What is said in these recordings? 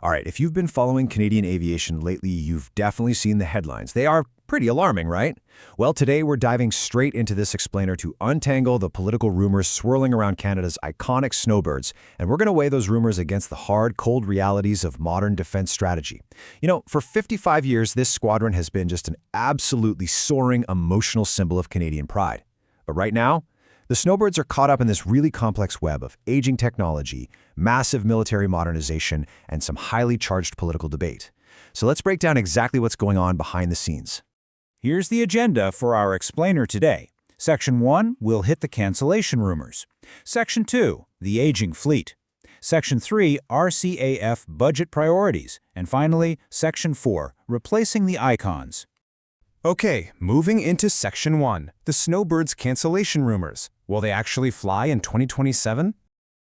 All right, if you've been following Canadian aviation lately, you've definitely seen the headlines. They are pretty alarming, right? Well, today we're diving straight into this explainer to untangle the political rumors swirling around Canada's iconic Snowbirds, and we're going to weigh those rumors against the hard, cold realities of modern defense strategy. You know, for 55 years, this squadron has been just an absolutely soaring, emotional symbol of Canadian pride. But right now, the Snowbirds are caught up in this really complex web of aging technology, massive military modernization, and some highly charged political debate. So let's break down exactly what's going on behind the scenes. Here's the agenda for our explainer today. Section 1, we'll hit the cancellation rumors. Section 2, the aging fleet. Section 3, RCAF budget priorities. And finally, Section 4, replacing the icons. Okay, moving into Section 1, the Snowbirds cancellation rumors. Will they actually fly in 2027?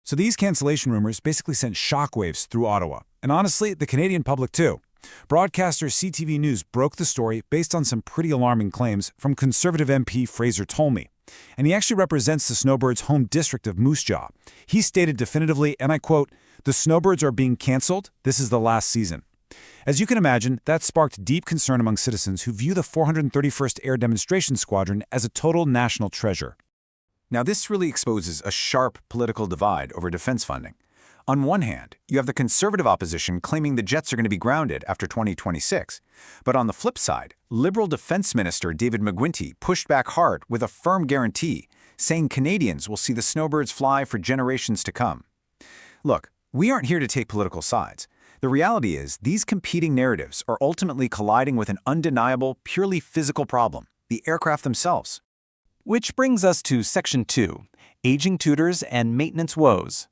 So these cancellation rumors basically sent shockwaves through Ottawa, and honestly, the Canadian public too. Broadcaster CTV News broke the story based on some pretty alarming claims from Conservative MP Fraser Tolmie. And he actually represents the Snowbirds' home district of Moose Jaw. He stated definitively, and I quote, "The Snowbirds are being cancelled. This is the last season." As you can imagine, that sparked deep concern among citizens who view the 431st Air Demonstration Squadron as a total national treasure. Now, this really exposes a sharp political divide over defense funding. On one hand, you have the conservative opposition claiming the jets are going to be grounded after 2026. But on the flip side, Liberal Defense Minister David McGuinty pushed back hard with a firm guarantee, saying Canadians will see the Snowbirds fly for generations to come. Look, we aren't here to take political sides. The reality is, these competing narratives are ultimately colliding with an undeniable, purely physical problem: the aircraft themselves. Which brings us to Section 2, Aging Tutors and Maintenance Woes.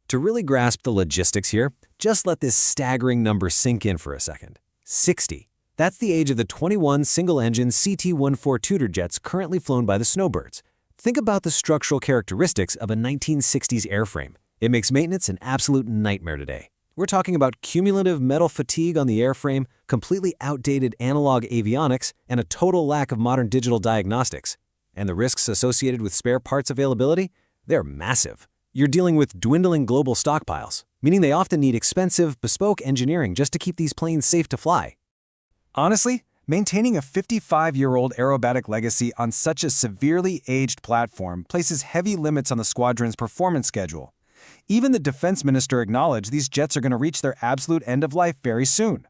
To really grasp the logistics here, just let this staggering number sink in for a second. 60. That's the age of the 21 single-engine CT-14 Tudor jets currently flown by the Snowbirds. Think about the structural characteristics of a 1960s airframe. It makes maintenance an absolute nightmare today. We're talking about cumulative metal fatigue on the airframe, completely outdated analog avionics, and a total lack of modern digital diagnostics. And the risks associated with spare parts availability? They're massive. You're dealing with dwindling global stockpiles, meaning they often need expensive, bespoke engineering just to keep these planes safe to fly. Honestly, maintaining a 55-year-old aerobatic legacy on such a severely aged platform places heavy limits on the squadron's performance schedule. Even the defense minister acknowledged these jets are going to reach their absolute end of life very soon.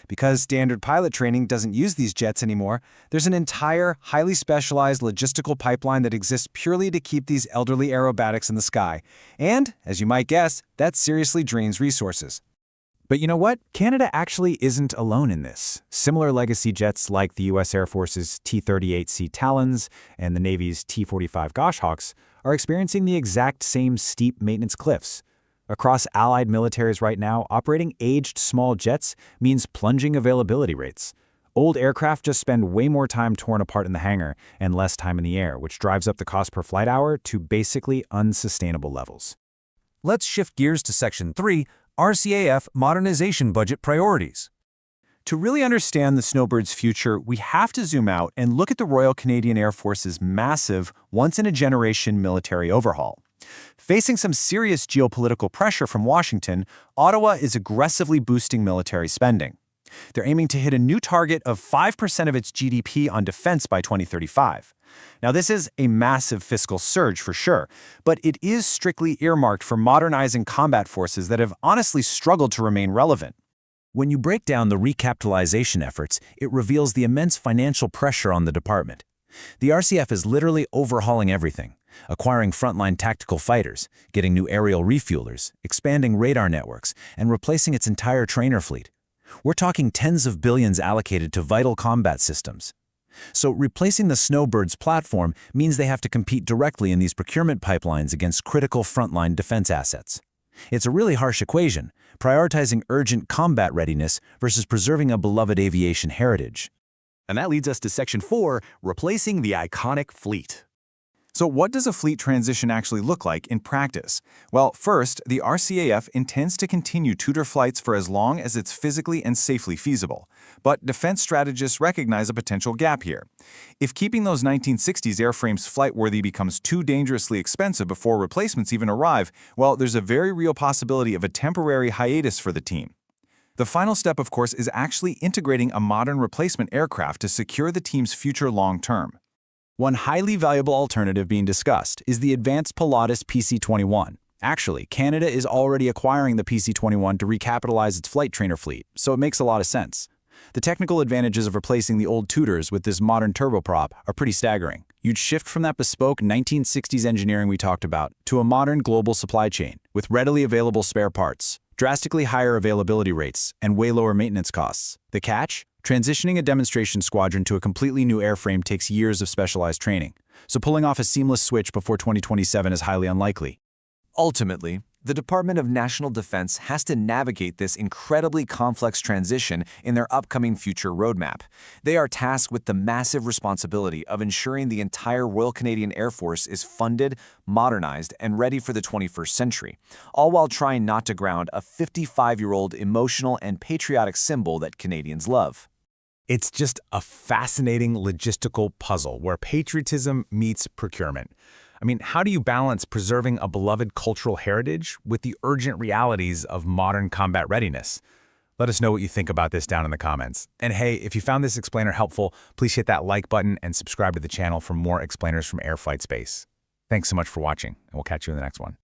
Because standard pilot training doesn't use these jets anymore, there's an entire, highly specialized logistical pipeline that exists purely to keep these elderly aerobatics in the sky. And, as you might guess, that seriously drains resources. But you know what? Canada actually isn't alone in this. Similar legacy jets like the U.S. Air Force's T-38C Talons and the Navy's T-45 Goshawks are experiencing the exact same steep maintenance cliffs. Across allied militaries right now, operating aged small jets means plunging availability rates. Old aircraft just spend way more time torn apart in the hangar and less time in the air, which drives up the cost per flight hour to basically unsustainable levels. Let's shift gears to Section 3, RCAF modernization budget priorities. To really understand the Snowbirds' future, we have to zoom out and look at the Royal Canadian Air Force's massive, once-in-a-generation military overhaul. Facing some serious geopolitical pressure from Washington, Ottawa is aggressively boosting military spending. They're aiming to hit a new target of 5% of its GDP on defense by 2035. Now, this is a massive fiscal surge for sure, but it is strictly earmarked for modernizing combat forces that have honestly struggled to remain relevant. When you break down the recapitalization efforts, it reveals the immense financial pressure on the department. The RCF is literally overhauling everything, acquiring frontline tactical fighters, getting new aerial refuelers, expanding radar networks, and replacing its entire trainer fleet. We're talking tens of billions allocated to vital combat systems. So replacing the Snowbirds platform means they have to compete directly in these procurement pipelines against critical frontline defense assets. It's a really harsh equation, prioritizing urgent combat readiness versus preserving a beloved aviation heritage. And that leads us to Section 4, replacing the iconic fleet. So what does a fleet transition actually look like in practice? Well, first, the RCAF intends to continue Tudor flights for as long as it's physically and safely feasible. But defense strategists recognize a potential gap here. If keeping those 1960s airframes flight-worthy becomes too dangerously expensive before replacements even arrive, well, there's a very real possibility of a temporary hiatus for the team. The final step, of course, is actually integrating a modern replacement aircraft to secure the team's future long-term. One highly valuable alternative being discussed is the advanced Pilatus PC-21. Actually, Canada is already acquiring the PC-21 to recapitalize its flight trainer fleet, so it makes a lot of sense. The technical advantages of replacing the old Tudors with this modern turboprop are pretty staggering. You'd shift from that bespoke 1960s engineering we talked about to a modern global supply chain with readily available spare parts, drastically higher availability rates, and way lower maintenance costs. The catch? Transitioning a demonstration squadron to a completely new airframe takes years of specialized training, so pulling off a seamless switch before 2027 is highly unlikely. Ultimately, the Department of National Defense has to navigate this incredibly complex transition in their upcoming future roadmap. They are tasked with the massive responsibility of ensuring the entire Royal Canadian Air Force is funded, modernized, and ready for the 21st century, all while trying not to ground a 55-year-old emotional and patriotic symbol that Canadians love. It's just a fascinating logistical puzzle where patriotism meets procurement. I mean, how do you balance preserving a beloved cultural heritage with the urgent realities of modern combat readiness? Let us know what you think about this down in the comments. And hey, if you found this explainer helpful, please hit that like button and subscribe to the channel for more explainers from air flight space. Thanks so much for watching, and we'll catch you in the next one.